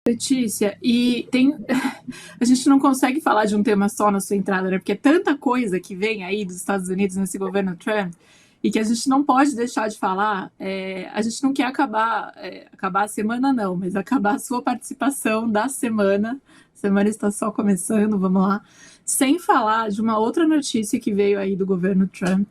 Letícia, e tem. A gente não consegue falar de um tema só na sua entrada, né? Porque é tanta coisa que vem aí dos Estados Unidos nesse governo Trump e que a gente não pode deixar de falar. A gente não quer acabar a semana, não, mas acabar a sua participação da semana. A semana está só começando, vamos lá. Sem falar de uma outra notícia que veio aí do governo Trump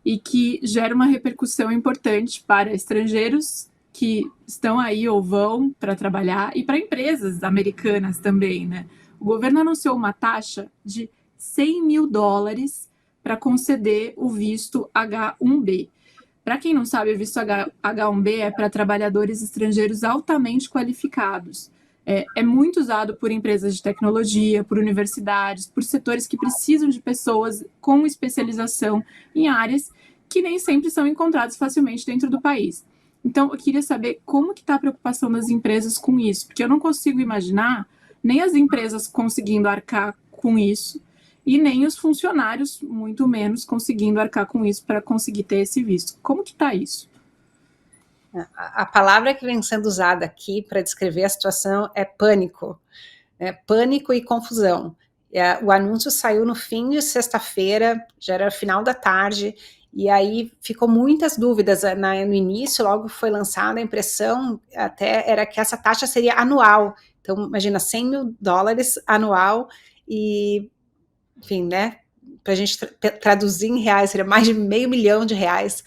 e que gera uma repercussão importante para estrangeiros que estão aí ou vão para trabalhar e para empresas americanas também, né? O governo anunciou uma taxa de US$ 100.000 para conceder o visto H1B. Para quem não sabe, o visto H1B é para trabalhadores estrangeiros altamente qualificados. É muito usado por empresas de tecnologia, por universidades, por setores que precisam de pessoas com especialização em áreas que nem sempre são encontradas facilmente dentro do país. Então, eu queria saber como que está a preocupação das empresas com isso, porque eu não consigo imaginar nem as empresas conseguindo arcar com isso e nem os funcionários, muito menos, conseguindo arcar com isso para conseguir ter esse visto. Como que está isso? A palavra que vem sendo usada aqui para descrever a situação é pânico. Pânico e confusão. O anúncio saiu no fim de sexta-feira, já era final da tarde, e aí ficou muitas dúvidas no início, logo foi lançada a impressão, até era que essa taxa seria anual. Então, imagina, US$100.000 anual, e, enfim, né, para a gente traduzir em reais, seria mais de R$500.000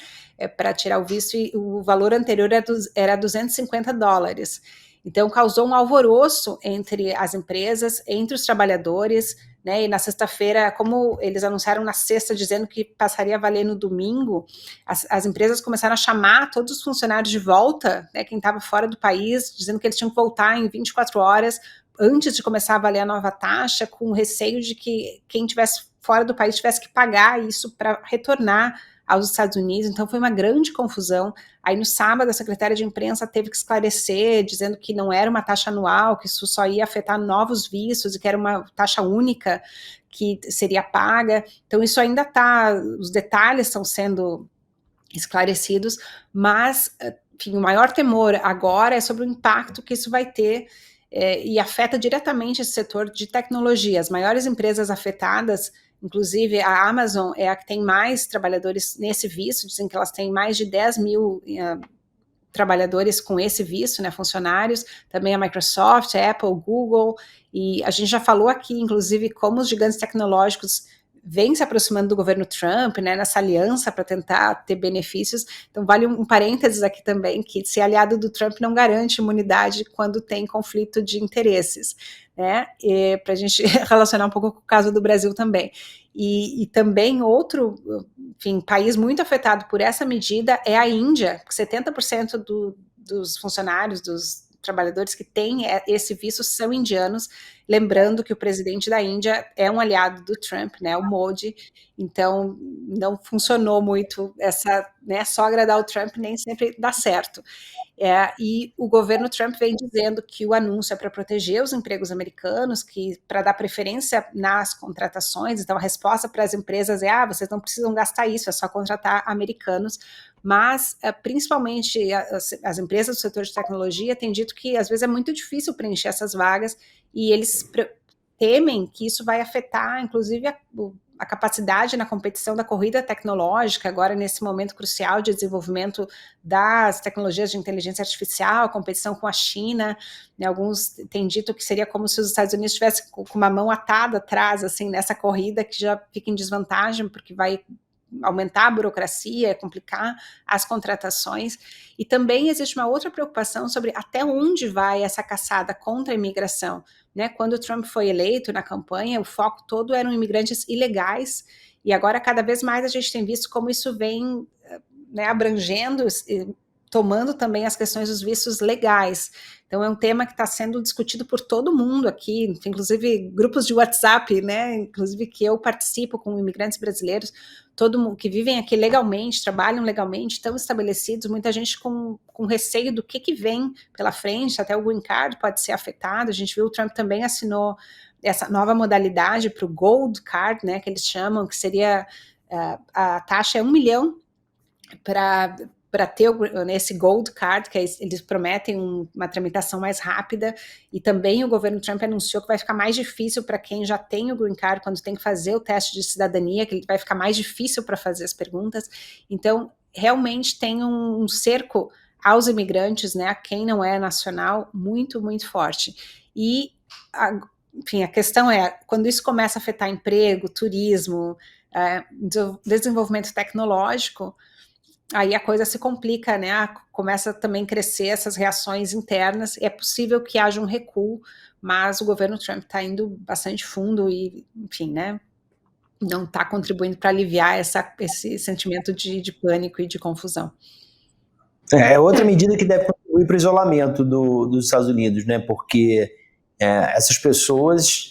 para tirar o visto, e o valor anterior era US$250. Então, causou um alvoroço entre as empresas, entre os trabalhadores, né? E na sexta-feira, como eles anunciaram na sexta, dizendo que passaria a valer no domingo, as empresas começaram a chamar todos os funcionários de volta, né? Quem estava fora do país, dizendo que eles tinham que voltar em 24 horas antes de começar a valer a nova taxa, com receio de que quem estivesse fora do país tivesse que pagar isso para retornar aos Estados Unidos. Então foi uma grande confusão. Aí no sábado a secretária de imprensa teve que esclarecer, dizendo que não era uma taxa anual, que isso só ia afetar novos vistos e que era uma taxa única que seria paga. Então isso ainda está, os detalhes estão sendo esclarecidos, mas enfim, o maior temor agora é sobre o impacto que isso vai ter e afeta diretamente esse setor de tecnologia. As maiores empresas afetadas, inclusive a Amazon, é a que tem mais trabalhadores nesse visto, dizem que elas têm mais de 10 mil trabalhadores com esse visto, né, funcionários, também a Microsoft, a Apple, Google, e a gente já falou aqui, inclusive, como os gigantes tecnológicos vêm se aproximando do governo Trump, né, nessa aliança para tentar ter benefícios. Então vale um parênteses aqui também, que ser aliado do Trump não garante imunidade quando tem conflito de interesses, né, para a gente relacionar um pouco com o caso do Brasil também. E também outro, enfim, país muito afetado por essa medida é a Índia, porque 70% dos funcionários, dos trabalhadores que têm esse visto são indianos, lembrando que o presidente da Índia é um aliado do Trump, né, o Modi, então não funcionou muito essa, né, só agradar o Trump nem sempre dá certo. E o governo Trump vem dizendo que o anúncio é para proteger os empregos americanos, que para dar preferência nas contratações, então a resposta para as empresas é, vocês não precisam gastar isso, é só contratar americanos, mas principalmente as empresas do setor de tecnologia têm dito que às vezes é muito difícil preencher essas vagas e eles temem que isso vai afetar, inclusive, a capacidade na competição da corrida tecnológica, agora nesse momento crucial de desenvolvimento das tecnologias de inteligência artificial, competição com a China, né, alguns têm dito que seria como se os Estados Unidos estivessem com uma mão atada atrás, assim, nessa corrida que já fica em desvantagem, porque vai aumentar a burocracia, complicar as contratações, e também existe uma outra preocupação sobre até onde vai essa caçada contra a imigração, né? Quando o Trump foi eleito na campanha, o foco todo eram imigrantes ilegais, e agora cada vez mais a gente tem visto como isso vem, né, abrangendo, tomando também as questões dos vistos legais. Então é um tema que está sendo discutido por todo mundo aqui, inclusive grupos de WhatsApp, né, inclusive que eu participo com imigrantes brasileiros, todo mundo que vivem aqui legalmente, trabalham legalmente, estão estabelecidos, muita gente com receio do que vem pela frente, até o green card pode ser afetado. A gente viu o Trump também assinou essa nova modalidade para o gold card, né, que eles chamam, que seria a taxa é 1 milhão para para ter esse Gold Card, que eles prometem uma tramitação mais rápida, e também o governo Trump anunciou que vai ficar mais difícil para quem já tem o Green Card, quando tem que fazer o teste de cidadania, que vai ficar mais difícil para fazer as perguntas. Então, realmente tem um cerco aos imigrantes, né, a quem não é nacional, muito, muito forte. E, enfim, a questão é, quando isso começa a afetar emprego, turismo, desenvolvimento tecnológico, aí a coisa se complica, né? Começa também a crescer essas reações internas, e é possível que haja um recuo, mas o governo Trump está indo bastante fundo e, enfim, né? Não está contribuindo para aliviar esse sentimento de pânico e de confusão. É outra medida que deve contribuir para o isolamento dos Estados Unidos, né? Porque essas pessoas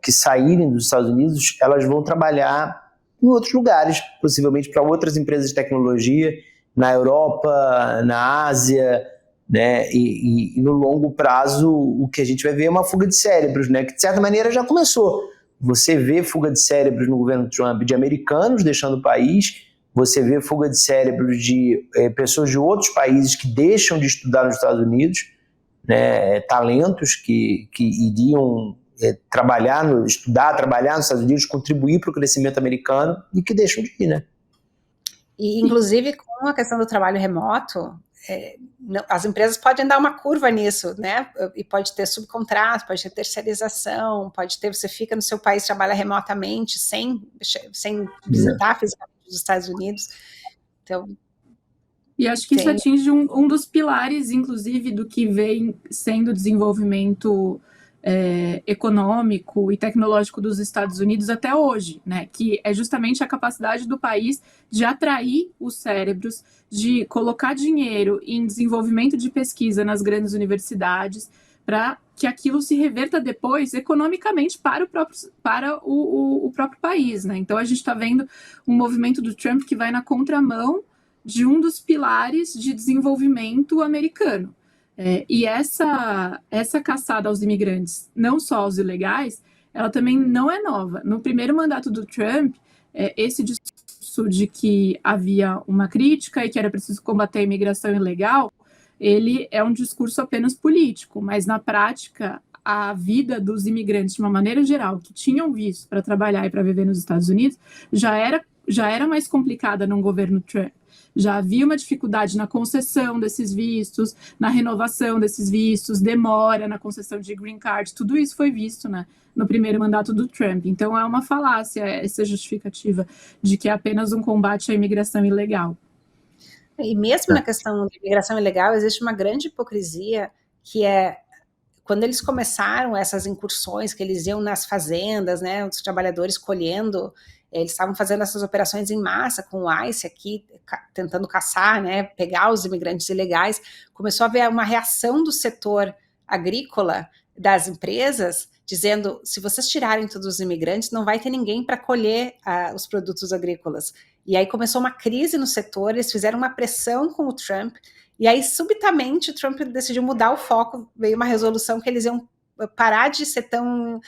que saírem dos Estados Unidos, elas vão trabalhar em outros lugares, possivelmente para outras empresas de tecnologia, na Europa, na Ásia, né? E no longo prazo, o que a gente vai ver é uma fuga de cérebros, né? Que de certa maneira já começou. Você vê fuga de cérebros no governo Trump de americanos deixando o país, você vê fuga de cérebros de pessoas de outros países que deixam de estudar nos Estados Unidos, né? Talentos que iriam trabalhar nos Estados Unidos, contribuir para o crescimento americano e que deixam de ir, né? E, inclusive, com a questão do trabalho remoto, as empresas podem dar uma curva nisso, né? E pode ter subcontrato, pode ter terceirização, você fica no seu país, trabalha remotamente, sem visitar fisicamente os Estados Unidos. Então, e acho que isso atinge um dos pilares, inclusive, do que vem sendo o desenvolvimento econômico e tecnológico dos Estados Unidos até hoje, né? Que é justamente a capacidade do país de atrair os cérebros, de colocar dinheiro em desenvolvimento de pesquisa nas grandes universidades, para que aquilo se reverta depois economicamente para o próprio país, né? Então a gente está vendo um movimento do Trump que vai na contramão de um dos pilares de desenvolvimento americano. E essa caçada aos imigrantes, não só aos ilegais, ela também não é nova. No primeiro mandato do Trump, esse discurso de que havia uma crítica e que era preciso combater a imigração ilegal, ele é um discurso apenas político, mas na prática, a vida dos imigrantes, de uma maneira geral, que tinham visto para trabalhar e para viver nos Estados Unidos, já era mais complicada num governo Trump. Já havia uma dificuldade na concessão desses vistos, na renovação desses vistos, demora na concessão de green card, tudo isso foi visto, né, no primeiro mandato do Trump. Então é uma falácia essa justificativa de que é apenas um combate à imigração ilegal. E mesmo na questão de imigração ilegal, existe uma grande hipocrisia, que é quando eles começaram essas incursões, que eles iam nas fazendas, né, os trabalhadores colhendo, eles estavam fazendo essas operações em massa com o ICE aqui, tentando caçar, né, pegar os imigrantes ilegais. Começou a haver uma reação do setor agrícola, das empresas, dizendo, se vocês tirarem todos os imigrantes, não vai ter ninguém para colher os produtos agrícolas. E aí começou uma crise no setor, eles fizeram uma pressão com o Trump, e aí subitamente o Trump decidiu mudar o foco, veio uma resolução que eles iam parar de ser tão...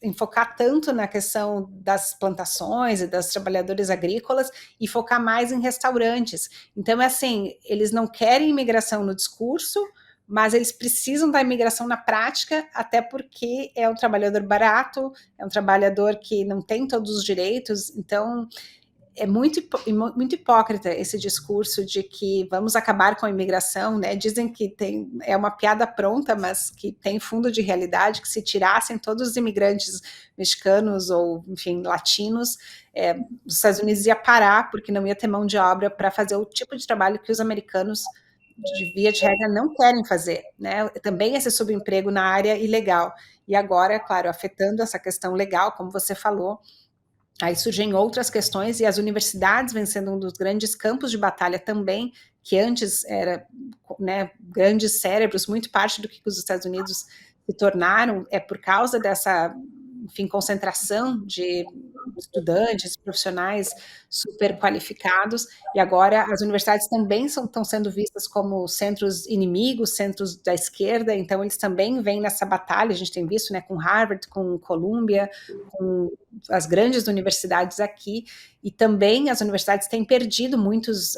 enfocar tanto na questão das plantações e das trabalhadoras agrícolas e focar mais em restaurantes. Então, é assim, eles não querem imigração no discurso, mas eles precisam da imigração na prática, até porque é um trabalhador barato, é um trabalhador que não tem todos os direitos, então é muito hipócrita esse discurso de que vamos acabar com a imigração, né? Dizem que é uma piada pronta, mas que tem fundo de realidade, que se tirassem todos os imigrantes mexicanos ou, enfim, latinos, os Estados Unidos ia parar, porque não ia ter mão de obra para fazer o tipo de trabalho que os americanos, de via de regra, não querem fazer, né? Também esse subemprego na área ilegal. E agora, claro, afetando essa questão legal, como você falou, aí surgem outras questões, e as universidades vêm sendo um dos grandes campos de batalha também, que antes era, né, grandes cérebros, muito parte do que os Estados Unidos se tornaram, por causa dessa, enfim, concentração de estudantes, profissionais super qualificados, e agora as universidades também estão sendo vistas como centros inimigos, centros da esquerda, então eles também vêm nessa batalha, a gente tem visto, né, com Harvard, com Columbia, com as grandes universidades aqui, e também as universidades têm perdido muitos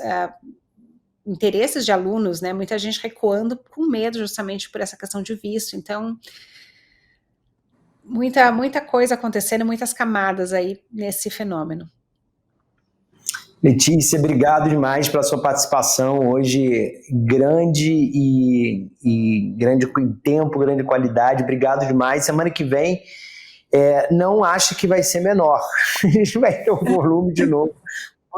interesses de alunos, né, muita gente recuando com medo justamente por essa questão de visto, então muita coisa acontecendo, muitas camadas aí nesse fenômeno. Letícia, obrigado demais pela sua participação hoje, grande e grande em tempo, grande qualidade, obrigado demais. Semana que vem, não acho que vai ser menor, a gente vai ter um volume de novo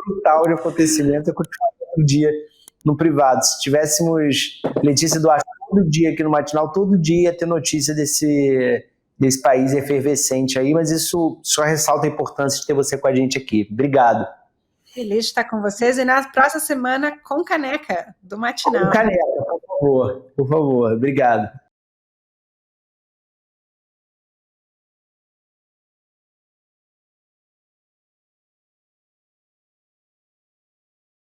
brutal de acontecimento, eu continuo todo dia no privado. Se tivéssemos Letícia Duarte todo dia aqui no Matinal, todo dia ia ter notícia desse país efervescente aí, mas isso só ressalta a importância de ter você com a gente aqui. Obrigado. Feliz de estar com vocês e na próxima semana com caneca do Matinal. Com caneca, por favor. Obrigado.